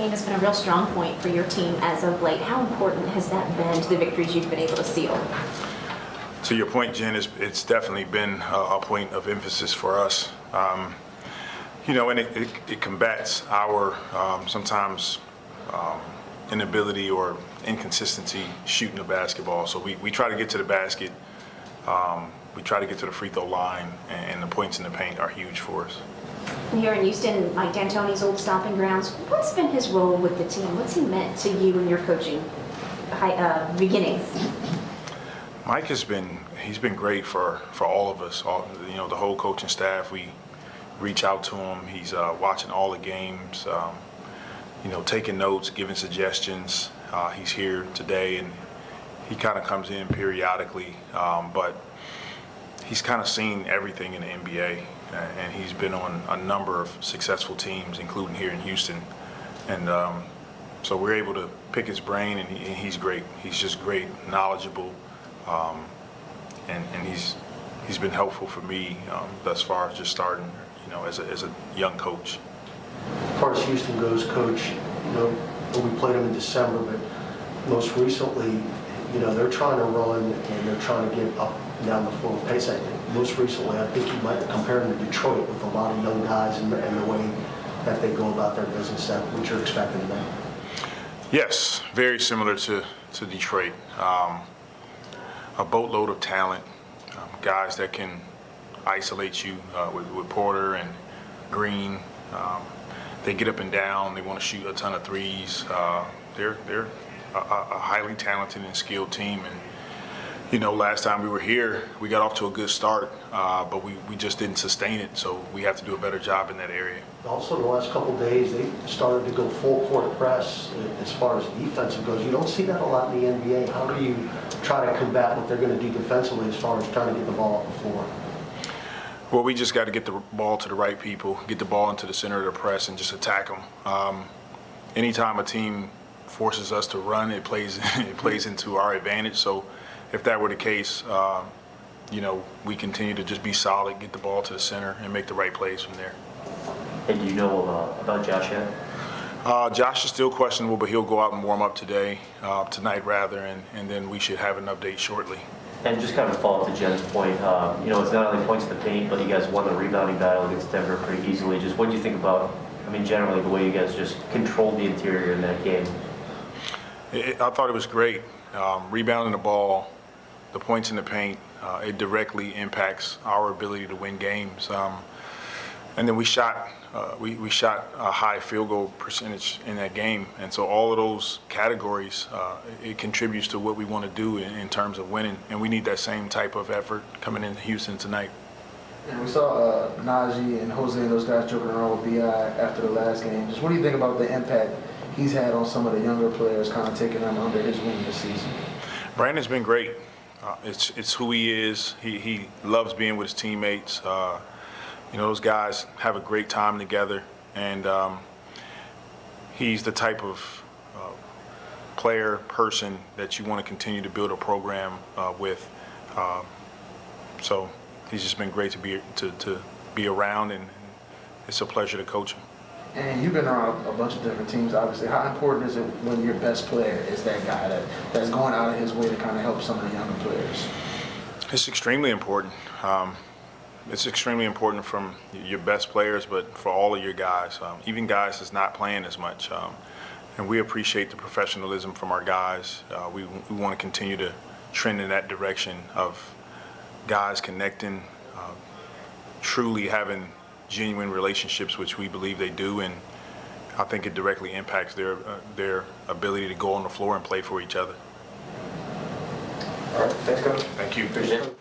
game has been a real strong point for your team as of late. How important has that been to the victories you've been able to seal? To your point, Jen, it's definitely been a point of emphasis for us. And it combats our sometimes inability or inconsistency shooting the basketball. So we try to get to the basket. We try to get to the free throw line, and the points in the paint are huge for us. Here in Houston, Mike D'Antoni's old stomping grounds, what's been his role with the team? What's he meant to you in your coaching beginnings? Mike he's been great for all of us, the whole coaching staff. We reach out to him. He's watching all the games, taking notes, giving suggestions. He's here today, and he kind of comes in periodically, but he's kind of seen everything in the NBA, and he's been on a number of successful teams, including here in Houston. And so we're able to pick his brain, and he's great. He's just great, knowledgeable, and he's been helpful for me thus far, just starting, as a young coach. As far as Houston goes, Coach, we played them in December, but most recently, they're trying to run and they're trying to get up and down the floor pace. Most recently, I think you might compare them to Detroit with a lot of young guys and the way that they go about their business, that what you're expecting of them. Yes, very similar to Detroit. A boatload of talent, guys that can isolate you with Porter and Green. They get up and down. They want to shoot a ton of threes. They're a highly talented and skilled team. And last time we were here, we got off to a good start, but we just didn't sustain it. So we have to do a better job in that area. Also, the last couple of days, they started to go full court press as far as defensive goes. You don't see that a lot in the NBA. How do you try to combat what they're going to do defensively as far as trying to get the ball off the floor? Well, we just got to get the ball to the right people, get the ball into the center of the press, and just attack them. Anytime a team forces us to run, it plays into our advantage. So if that were the case, we continue to just be solid, get the ball to the center, and make the right plays from there. And do you know about Josh yet? Josh is still questionable, but he'll go out and warm up tonight rather, and then we should have an update shortly. And just kind of follow up to Jen's point, it's not only points to the paint, but you guys won the rebounding battle against Denver pretty easily. Just what do you think about, generally the way you guys just controlled the interior in that game? I thought it was great. Rebounding the ball, the points in the paint, it directly impacts our ability to win games. And then we shot a high field goal percentage in that game, and so all of those categories, it contributes to what we want to do in terms of winning, and we need that same type of effort coming into Houston tonight. And we saw Najee and Jose and those guys joking around with B.I. after the last game. Just what do you think about the impact he's had on some of the younger players, kind of taking them under his wing this season? Brandon's been great. It's who he is. He loves being with his teammates. Those guys have a great time together, and he's the type of person that you want to continue to build a program with. So he's just been great to be around, and it's a pleasure to coach him. And you've been around a bunch of different teams, obviously. How important is it when your best player is that guy that's going out of his way to kind of help some of the younger players? It's extremely important. It's extremely important from your best players, but for all of your guys, even guys that's not playing as much. And we appreciate the professionalism from our guys. We want to continue to trend in that direction of guys connecting, truly having genuine relationships, which we believe they do, and I think it directly impacts their ability to go on the floor and play for each other. All right, thanks, Coach. Thank you. Appreciate it.